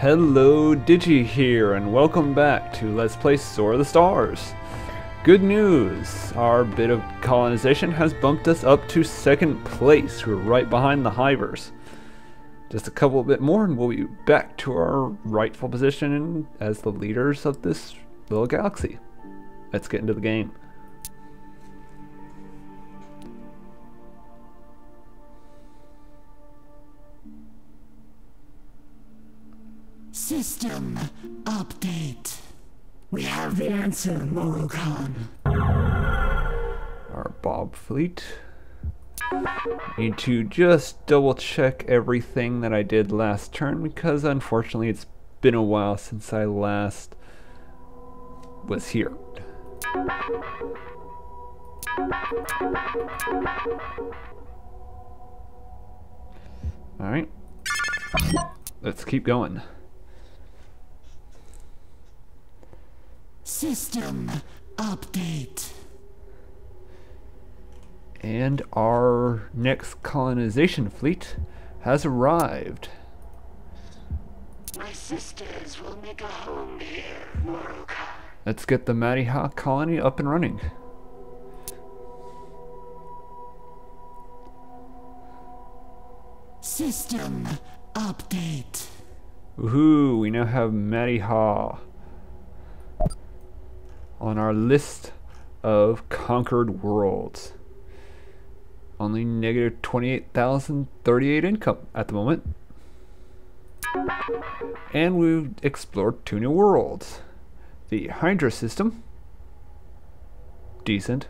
Hello, Digi here, and welcome back to Let's Play Soar the Stars. Good news! Our bit of colonization has bumped us up to second place. We're right behind the Hivers. Just a couple bit more and we'll be back to our rightful position as the leaders of this little galaxy. Let's get into the game. System update. We have the answer, Morukan. Our Bob fleet. Need to just double check everything that I did last turn because unfortunately it's been a while since I last was here. Alright. Let's keep going. System update. And our next colonization fleet has arrived. My sisters will make a home here, Morukan. Let's get the Madiha colony up and running. System update. Woohoo, we now have Madiha on our list of conquered worlds. Only negative 28,038 income at the moment. And we've explored 2 new worlds. The Hydra system, decent.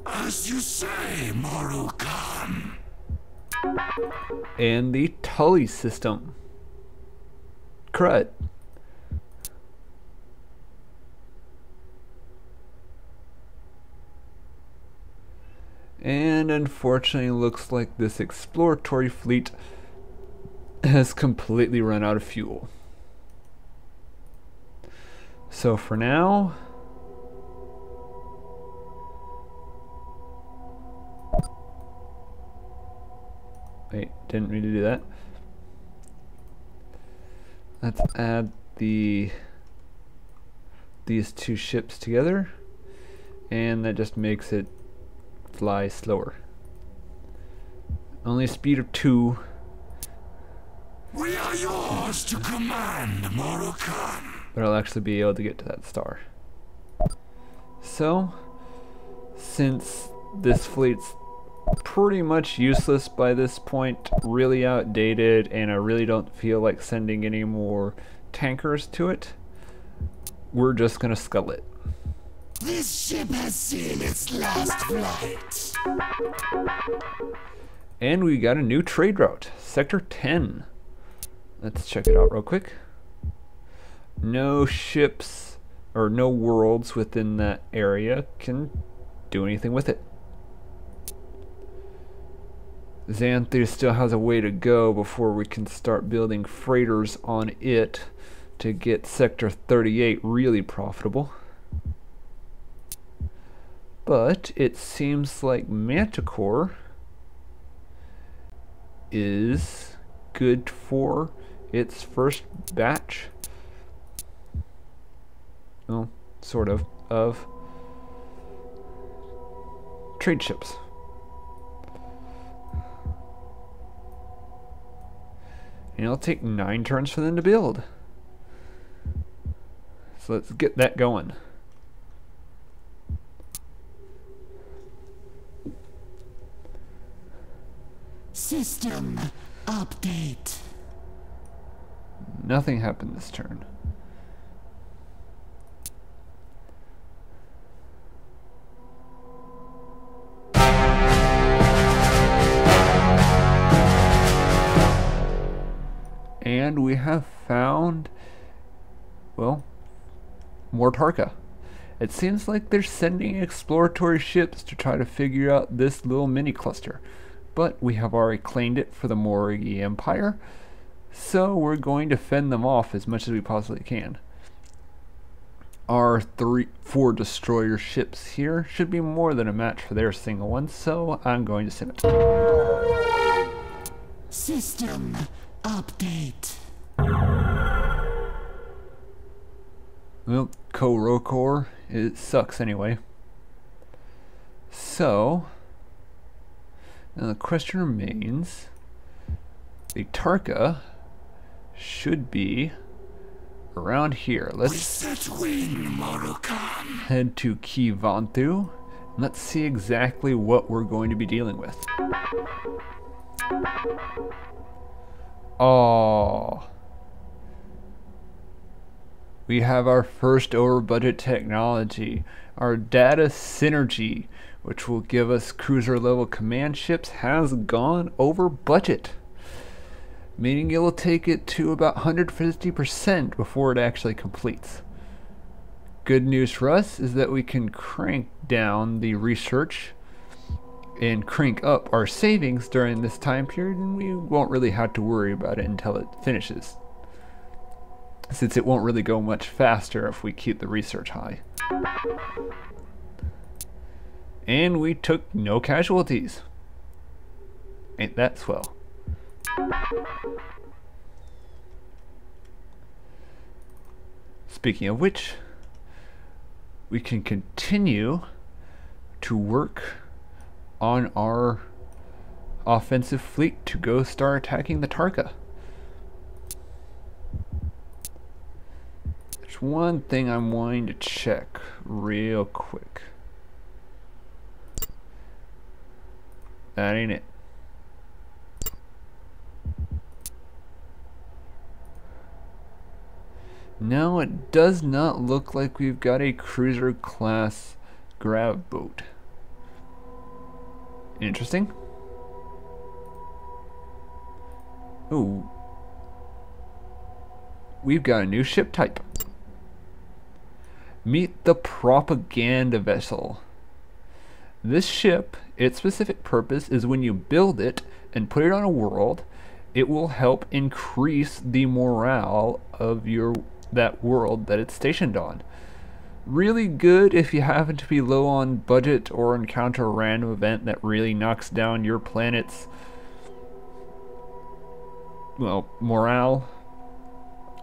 As you say, Morukan. And the Tully system, crud. And unfortunately looks like this exploratory fleet has completely run out of fuel. So for now, wait, didn't mean to do that. Let's add these 2 ships together, and that just makes it fly slower. Only a speed of 2. We are yours to command, Morukan. But I'll actually be able to get to that star. So, since this fleet's pretty much useless by this point, really outdated, and I really don't feel like sending any more tankers to it, we're just gonna scull it. This ship has seen its last flight. And we got a new trade route, Sector 10. Let's check it out real quick. No ships or no worlds within that area can do anything with it. Xanthi still has a way to go before we can start building freighters on it to get Sector 38 really profitable. But it seems like Manticore is good for its first batch, well, sort of trade ships. And it'll take 9 turns for them to build. So let's get that going. System update. Nothing happened this turn. And we have found, well, more Tarka. It seems like they're sending exploratory ships to try to figure out this little mini cluster. But we have already claimed it for the Morigi Empire, so we're going to fend them off as much as we possibly can. Our 4 destroyer ships here should be more than a match for their single ones, so I'm going to sim it. System update. Well, Korokor, it sucks anyway. So, now the question remains, the Tarka should be around here. Let's head to Kivantu, and let's see exactly what we're going to be dealing with. Oh, we have our first over budget technology, our data synergy, which will give us cruiser level command ships, has gone over budget, meaning it'll take it to about 150% before it actually completes. Good news for us is that we can crank down the research and crank up our savings during this time period, and we won't really have to worry about it until it finishes, since it won't really go much faster if we keep the research high. And we took no casualties. Ain't that swell? Speaking of which, we can continue to work on our offensive fleet to go start attacking the Tarka. There's one thing I'm wanting to check real quick. That ain't it. No, it does not look like we've got a cruiser class grav boat. Interesting. Ooh. We've got a new ship type. Meet the propaganda vessel. This ship, its specific purpose is when you build it and put it on a world, it will help increase the morale of that world that it's stationed on. Really good if you happen to be low on budget or encounter a random event that really knocks down your planet's, well, morale.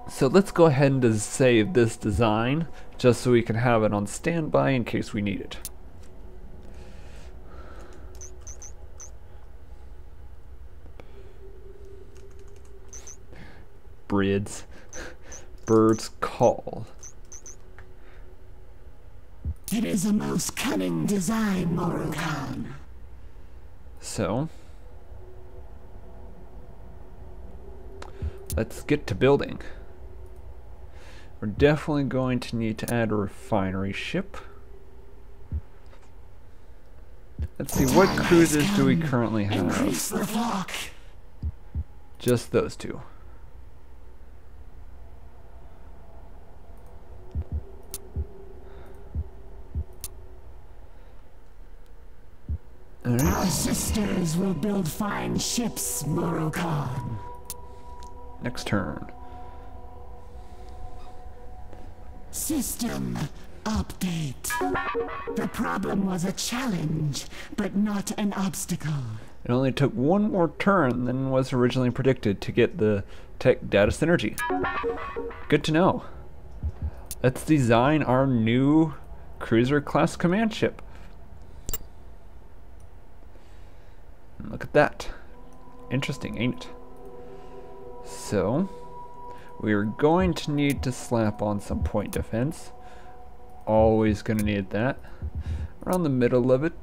So let's go ahead and save this design just so we can have it on standby in case we need it. Birds call. It is a most cunning design, Morokan. So, let's get to building. We're definitely going to need to add a refinery ship. Let's see, what cruises do we currently have? Just those two. Our sisters will build fine ships, Morokan. Next turn. System update. The problem was a challenge, but not an obstacle. It only took one more turn than was originally predicted to get the tech data synergy. Good to know. Let's design our new cruiser class command ship. Look at that. Interesting, ain't it? So, we are going to need to slap on some point defense. Always gonna need that. Around the middle of it.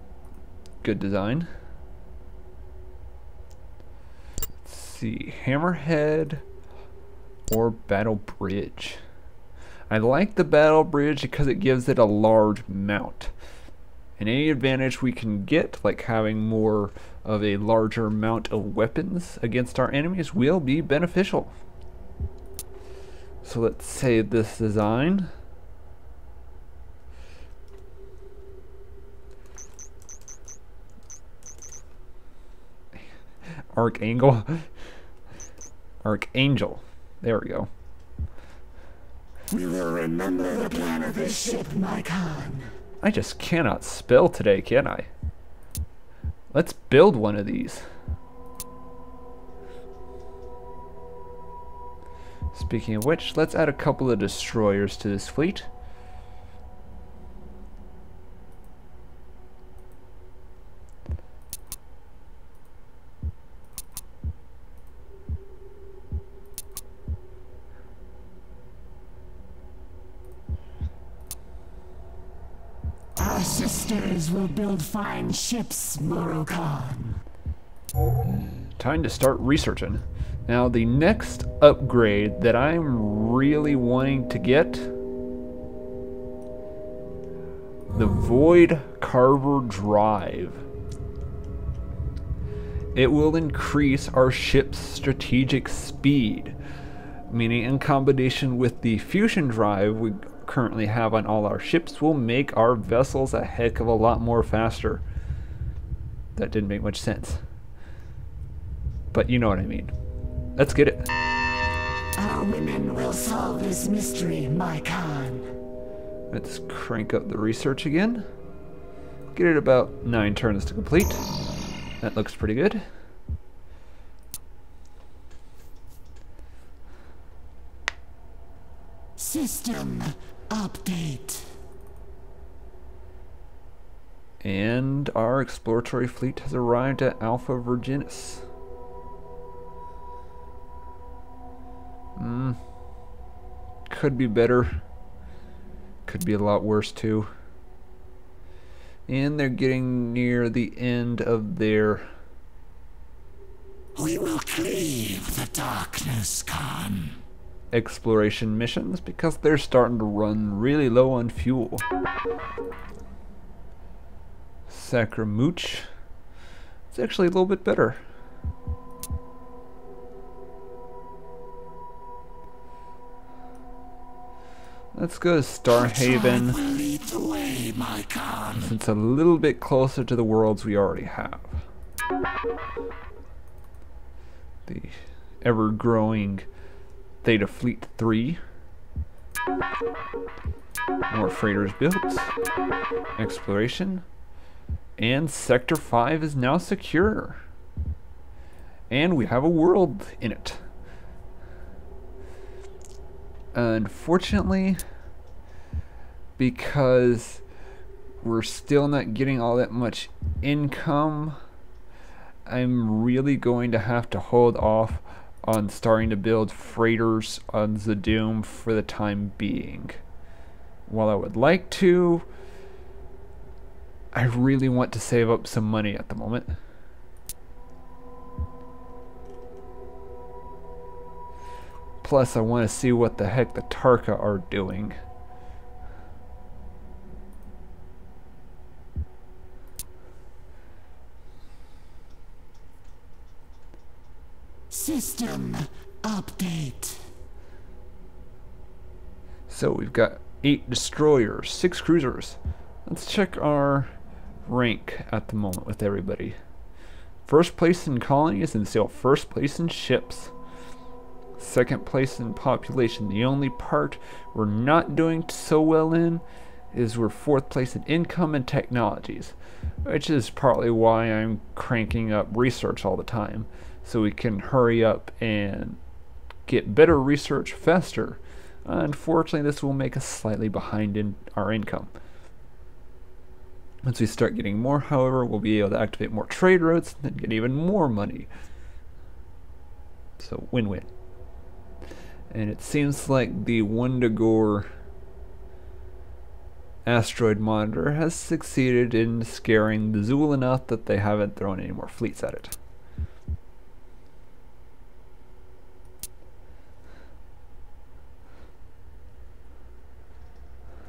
Good design. Let's see, hammerhead or battle bridge. I like the battle bridge because it gives it a large mount. And any advantage we can get, like having more of a larger amount of weapons against our enemies, will be beneficial. So let's save this design. Archangel. There we go. We will remember the plan of this ship, my Khan. I just cannot spell today, can I? Let's build one of these. Speaking of which, let's add a couple of destroyers to this fleet. Our sisters will build fine ships, Moroccan. Time to start researching. Now, the next upgrade that I'm really wanting to get, the Void Carver Drive. It will increase our ship's strategic speed, meaning in combination with the fusion drive we currently have on all our ships will make our vessels a heck of a lot more faster. That didn't make much sense, but you know what I mean. Let's get it. Our women will solve this mystery, my Khan. Let's crank up the research again. Get it about 9 turns to complete. That looks pretty good. System update. And our exploratory fleet has arrived at Alpha Virginis. Could be better. Could be a lot worse too. And they're getting near the end of their... We will cleave the darkness, Khan. exploration missions because they're starting to run really low on fuel. Sacramooch. It's actually a little bit better. Let's go to Starhaven. Since it's a little bit closer to the worlds we already have. The ever-growing Theta Fleet 3. More freighters built. Exploration. And Sector 5 is now secure. And we have a world in it. Unfortunately, because we're still not getting all that much income, I'm really going to have to hold off on starting to build freighters on Zadoom for the time being. While I would like to, I really want to save up some money at the moment. Plus, I want to see what the heck the Tarka are doing. System update. So we've got 8 destroyers, 6 cruisers. Let's check our rank at the moment with everybody. First place in colonies and still first place in ships. Second place in population. The only part we're not doing so well in is we're 4th place in income and technologies, which is partly why I'm cranking up research all the time, so we can hurry up and get better research faster. Unfortunately, this will make us slightly behind in our income. Once we start getting more, however, we'll be able to activate more trade routes and get even more money. So win-win. And it seems like the Wundagore asteroid monitor has succeeded in scaring the Zool enough that they haven't thrown any more fleets at it.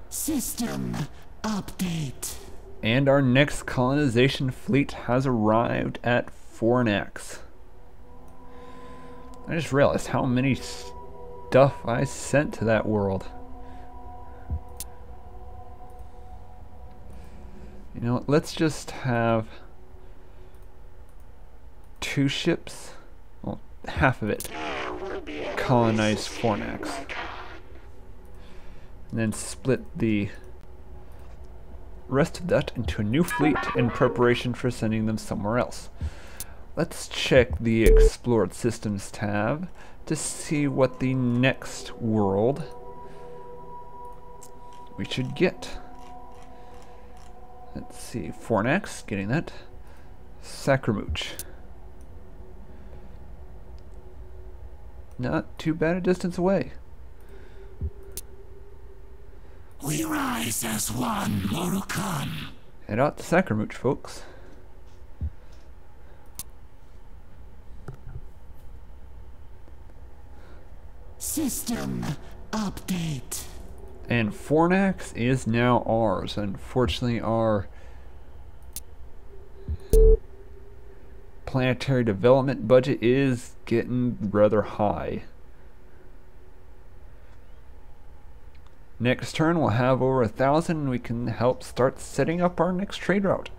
System update. And our next colonization fleet has arrived at Fornax. I just realized how many stuff I sent to that world. You know what, let's just have 2 ships, well, half of it, colonize Fornax. And then split the rest of that into a new fleet in preparation for sending them somewhere else. Let's check the Explored Systems tab to see what the next world we should get. Let's see, Fornax, getting that. Sacramooch. Not too bad a distance away. We rise as one, Morukan. Head out to Sacramooch, folks. System update. And Fornax is now ours. Unfortunately, our planetary development budget is getting rather high. Next turn we'll have over 1,000 and we can help start setting up our next trade route.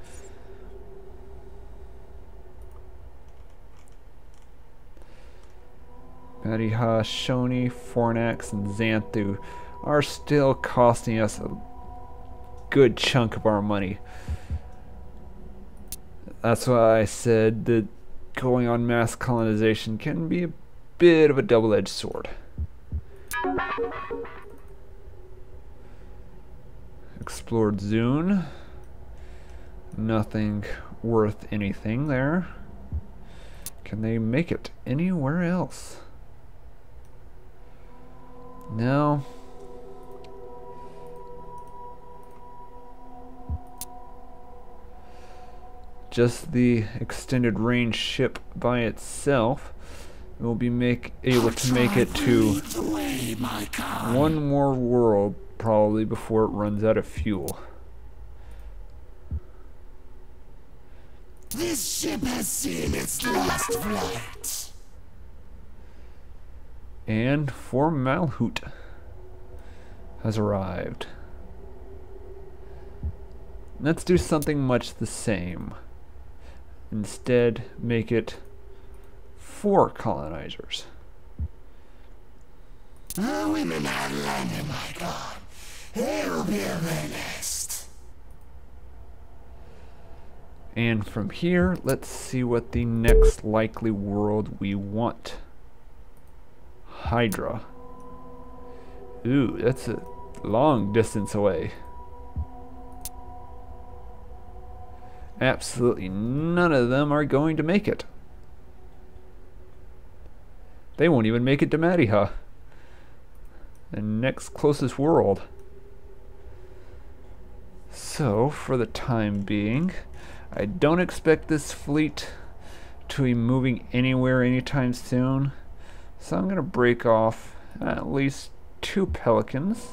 Badiha, Shoni, Fornax, and Xanthu are still costing us a good chunk of our money. That's why I said that going on mass colonization can be a bit of a double-edged sword. Explored Zune. Nothing worth anything there. Can they make it anywhere else? No. Just the extended range ship by itself will be able to make it to one more world probably before it runs out of fuel. This ship has seen its last flight. And for Malhut has arrived. Let's do something much the same. Instead, make it 4 colonizers. The women have landed, my god. They'll be a menace. And from here, let's see what the next likely world we want. Hydra. Ooh, that's a long distance away. Absolutely none of them are going to make it. They won't even make it to Madiha, the next closest world. So, for the time being, I don't expect this fleet to be moving anywhere anytime soon. So I'm going to break off at least 2 Pelicans.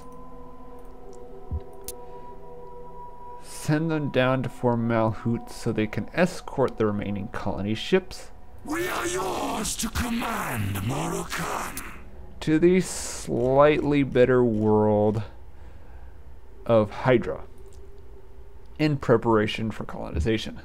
Send them down to Fort Malhut so they can escort the remaining colony ships. We are yours to command, Morukan. To the slightly better world of Hydra in preparation for colonization.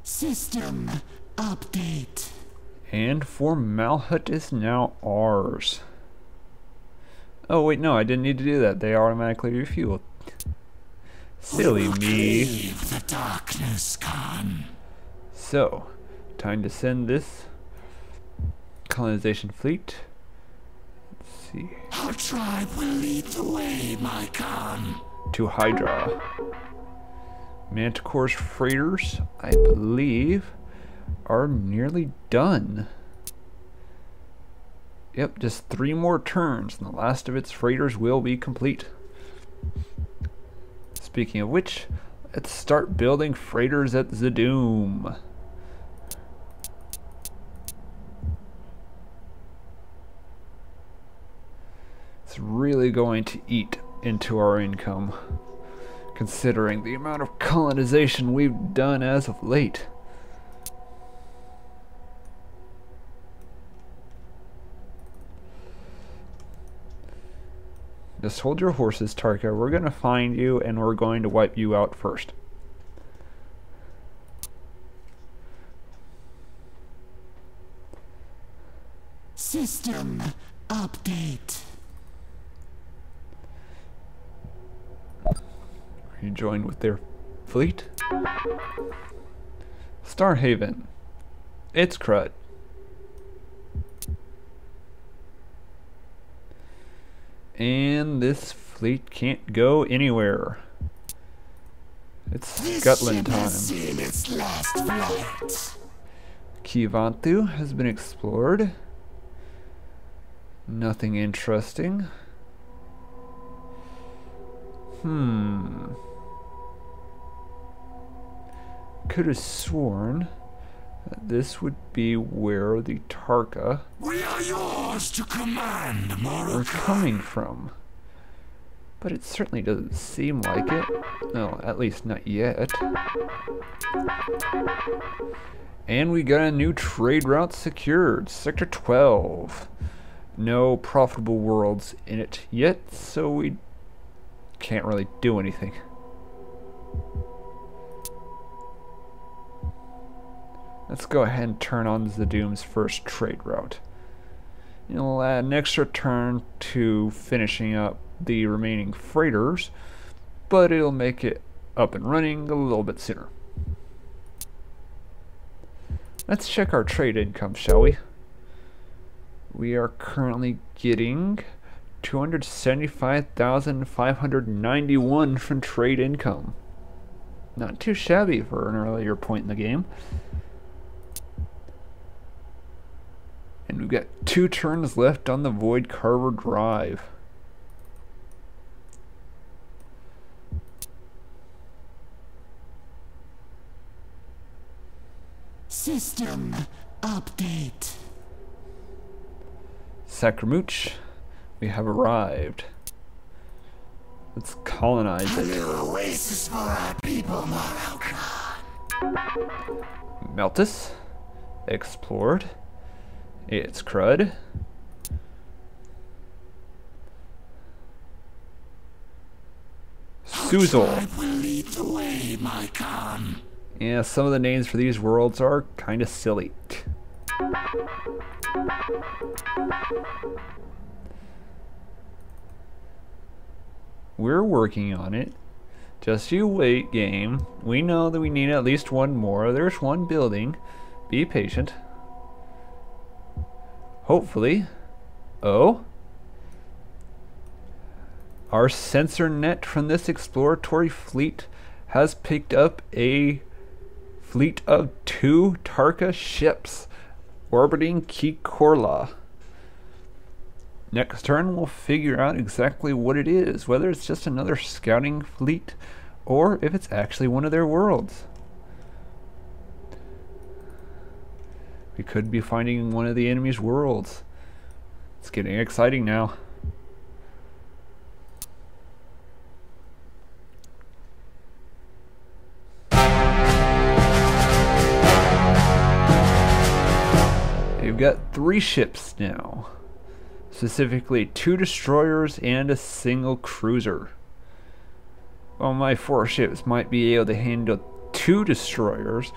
System update. And Fort Malhut is now ours. Oh wait, no, I didn't need to do that. They automatically refueled. Silly me. Leave the darkness, Khan. So, time to send this colonization fleet. Let's see. Our tribe will lead the way, my Khan. To Hydra. Manticore's freighters, I believe, are nearly done. Yep, just 3 more turns and the last of its freighters will be complete. Speaking of which, let's start building freighters at Zadoom. It's really going to eat into our income, considering the amount of colonization we've done as of late. Just hold your horses, Tarka. We're going to find you and we're going to wipe you out first. System update. You joined with their fleet. Starhaven. It's crud. And this fleet can't go anywhere. It's Scotland time. Seen its last flight. Kivantu has been explored. Nothing interesting. Could have sworn that this would be where the Tarka We are yours to command, were coming from. But it certainly doesn't seem like it. No, at least not yet. And we got a new trade route secured. Sector 12. No profitable worlds in it yet, so we can't really do anything. Let's go ahead and turn on Zadoom's first trade route. It'll add an extra turn to finishing up the remaining freighters, but it'll make it up and running a little bit sooner. Let's check our trade income, shall we? We are currently getting 275,591 from trade income. Not too shabby for an earlier point in the game. And we've got 2 turns left on the Void Carver Drive. System update. Sacramooch, we have arrived. Let's colonize A it. new oasis for our people, Morocco. Meltus, explored. It's crud. Suzal. I will lead the way, my Khan. Yeah, some of the names for these worlds are kind of silly. We're working on it. Just you wait, game. We know that we need at least one more. There's one building. Be patient. Hopefully. Oh? Our sensor net from this exploratory fleet has picked up a fleet of 2 Tarka ships orbiting Kikorla. Next turn we'll figure out exactly what it is, whether it's just another scouting fleet or if it's actually one of their worlds. We could be finding one of the enemy's worlds. It's getting exciting now. They've got 3 ships now. Specifically 2 destroyers and a single cruiser. While my 4 ships might be able to handle 2 destroyers,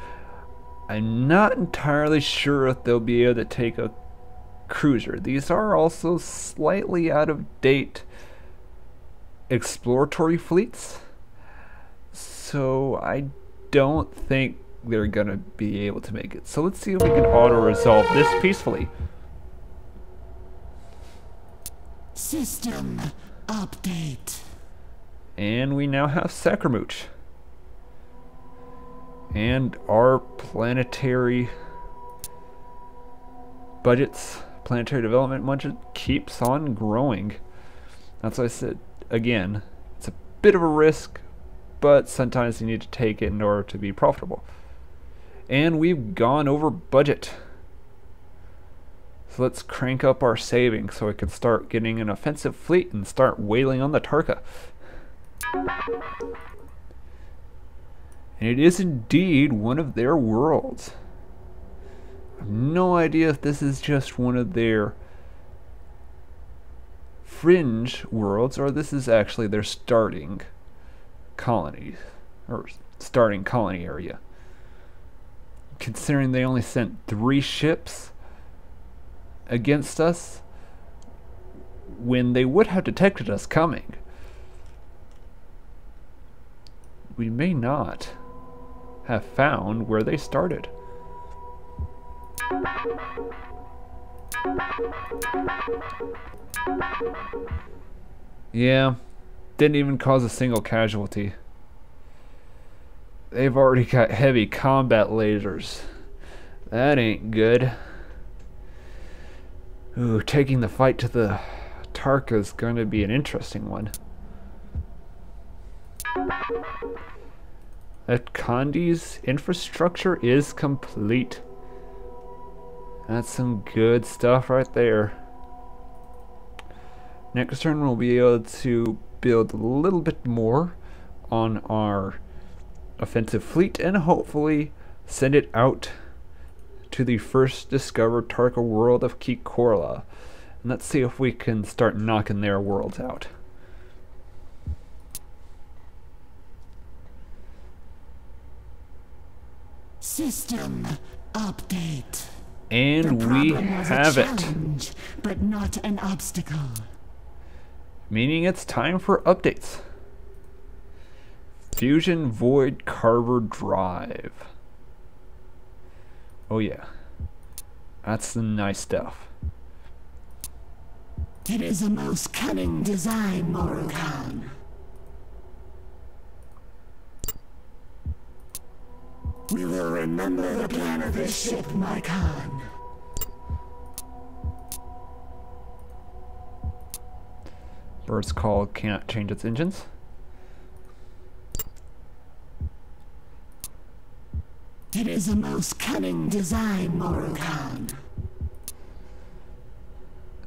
I'm not entirely sure if they'll be able to take a cruiser. These are also slightly out of date exploratory fleets, so I don't think they're gonna be able to make it. So let's see if we can auto-resolve this peacefully. System update. And we now have Sacramooch. And our planetary budgets, planetary development budget keeps on growing. That's why I said, again, it's a bit of a risk, but sometimes you need to take it in order to be profitable. And we've gone over budget. So let's crank up our savings so we can start getting an offensive fleet and start whaling on the Tarka. And it is indeed one of their worlds. I have no idea if this is just one of their fringe worlds or this is actually their starting colonies or starting colony area. Considering they only sent 3 ships against us when they would have detected us coming. We may not have found where they started. Yeah, didn't even cause a single casualty. They've already got heavy combat lasers. That ain't good. Ooh, taking the fight to the Tarka is going to be an interesting one. That Condi's infrastructure is complete. That's some good stuff right there. Next turn we'll be able to build a little bit more on our offensive fleet and hopefully send it out to the first discovered Tarka world of Kikorla. And let's see if we can start knocking their worlds out. System update. And we have it. But not an obstacle. Meaning it's time for updates. Fusion Void Carver Drive. Oh yeah. That's the nice stuff. It is a most cunning design, Morukan. We will remember the plan of this ship, my Khan. Bird's Call can't change its engines. It is a most cunning design, Morukan.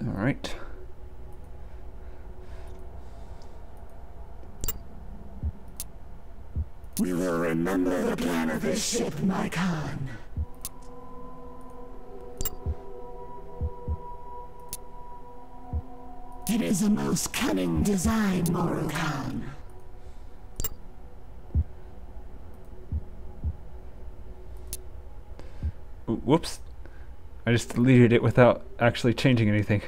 Alright. We will remember the plan of this ship, my Khan. It is a most cunning design, Morukan. Whoops. I just deleted it without actually changing anything.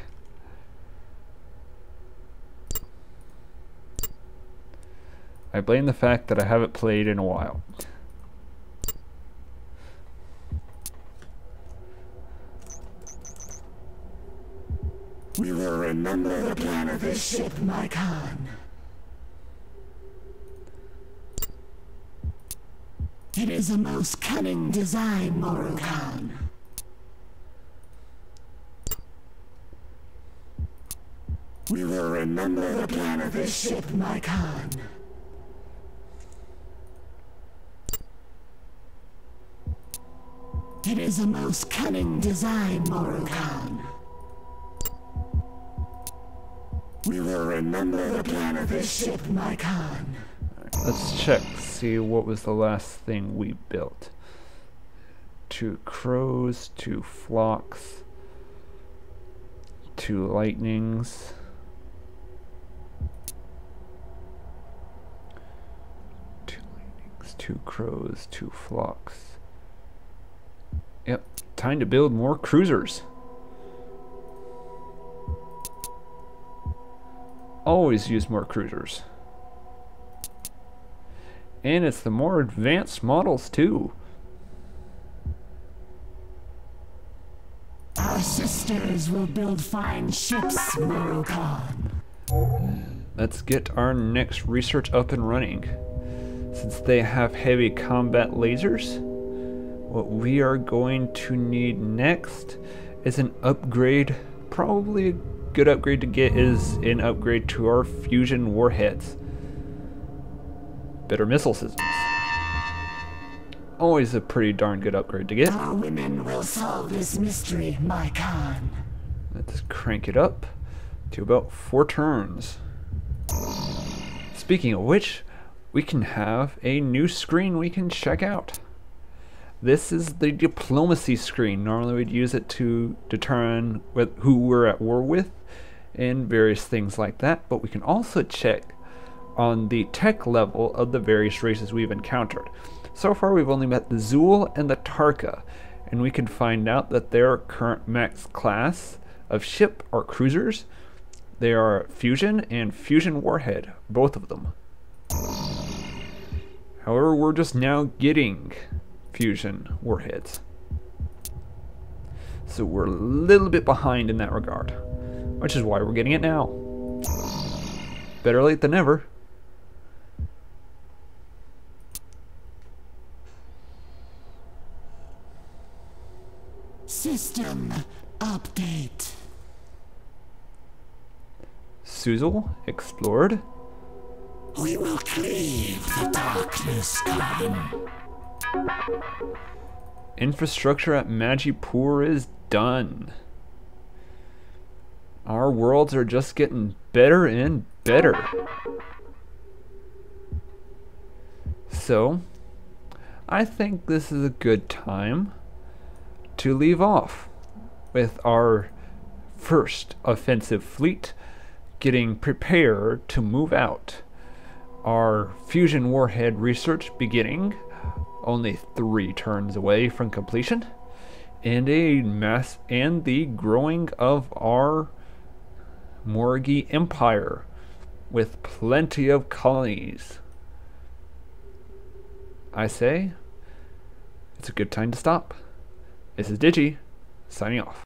I blame the fact that I haven't played in a while. We will remember the plan of this ship, my Khan. It is a most cunning design, Morukan. We will remember the plan of this ship, my Khan. It is a most cunning design, Morukan. We will remember the plan of this ship, my Khan. Let's check, see what was the last thing we built. 2 crows, 2 flocks, 2 lightnings. 2 lightnings, 2 crows, 2 flocks. Yep, time to build more cruisers. Always use more cruisers. And it's the more advanced models too. Our sisters will build fine ships, Morukan. Let's get our next research up and running. Since they have heavy combat lasers, what we are going to need next is an upgrade. Probably a good upgrade to get is an upgrade to our fusion warheads. Better missile systems. Always a pretty darn good upgrade to get. Our women will solve this mystery, my Khan. Let's crank it up to about 4 turns. Speaking of which, we can have a new screen we can check out. This is the diplomacy screen. Normally we'd use it to determine who we're at war with and various things like that, but we can also check on the tech level of the various races we've encountered. So far we've only met the Zool and the Tarka, and we can find out that their current max class of ship are cruisers. They are fusion and fusion warhead, both of them. However, we're just now getting fusion warheads. So we're a little bit behind in that regard, which is why we're getting it now. Better late than never. System update. Suzal explored. We will cleave the darkness, Khan. Infrastructure at Magipur is done. Our worlds are just getting better and better. So, I think this is a good time to leave off with our first offensive fleet getting prepared to move out. Our fusion warhead research beginning, only 3 turns away from completion, and the growing of our Morgi Empire with plenty of colonies. I say, it's a good time to stop. This is Digi, signing off.